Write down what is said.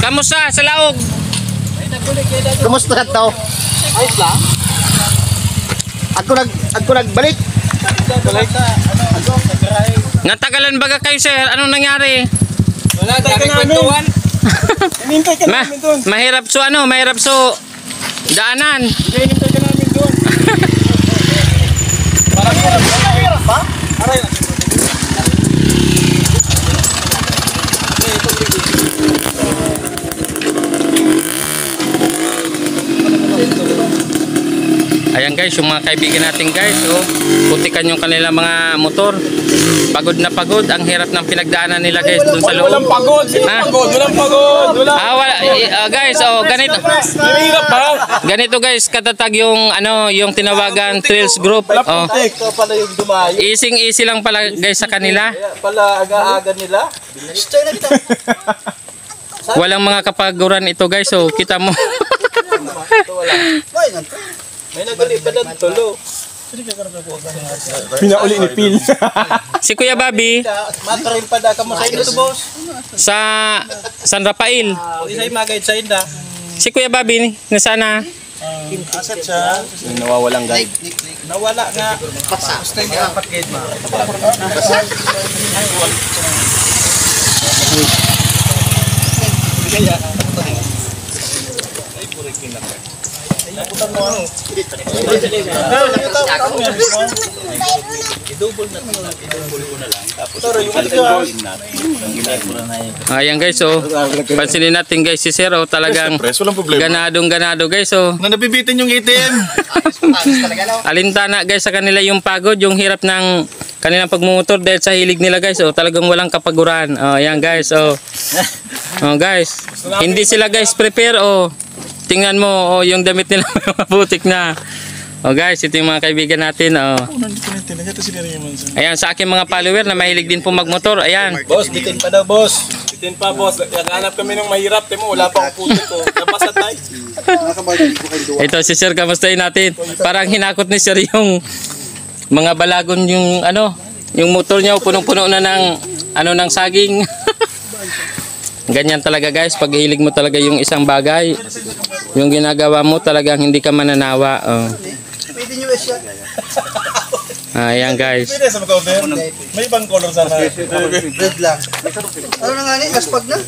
Kamusta sa laog? Kumusta ka to? Ayos lang. Ako nagbalik. Balik sa ano, nagray. Natagalan baga kayo sir? Anong nangyari? Wala tayo kwentuhan. Inintay ka namin doon. Mahirap so daanan. Inintay ka namin doon. Parang hirap ba? Aray. Ayan guys, yung mga kaibigan natin guys, oh, putikan yung kanilang mga motor. Pagod na pagod, ang hirap ng pinagdaanan nila guys doon sa loob. Walang pagod, walang pagod. Guys, oh, ganito. Hirap ba? Ganito guys, katatag yung yung tinawagan Trails Group. Oh. Ito pala yung dumayo. Easy lang pala guys sa kanila. Pala aga-aga nila. Walang mga kapaguran ito guys, so kita mo. May nagali pa na tulo. Pinauli ni Phil. Si Kuya Bobby Matrain pa da ka mo sa ito boss. sa San Rafael. Isa'y mag-guide sa inda. Si Kuya Bobby nasana? Asat siya. Nawawalang guide. Nawala nga. Gusto niya apat guide ma. Kaya ay purikin na. Putan mo ano? I-double na lang. I-double ko na lang. Tapos Ayan guys, oh. Pansinin natin guys si Sir, oh, talagang ganadong-ganado guys, oh. nabibitin yung ATM. Alintana guys sa kanila yung pagod, yung hirap ng kanilang pagmumotor dahil sa hilig nila guys, oh. Talagang walang kapaguran. Oh, ayan guys, oh. Oh guys, hindi sila guys prepare, oh. Tingnan mo, oh, yung damit nila mabutik na. Oh guys, ito yung mga kaibigan natin, oh. Ayan, sa aking mga follower na mahilig din po magmotor, ayan. Boss, bitin pa daw, boss. Bitin pa, boss. Naghanap kami ng mahirap, timo. Wala pa akong puto ko. Napasa tayo. Ito si Sir, kamustahin natin. Parang hinakot ni Sir yung mga balagon yung yung motor niya, punong-puno na ng saging. Ganyan talaga guys, pag hilig mo talaga yung isang bagay, yung ginagawa mo talagang hindi ka mananawa. Oh. Ayan guys. May ibang color sana. Red lang. Ano na nga ni? Gaspag na?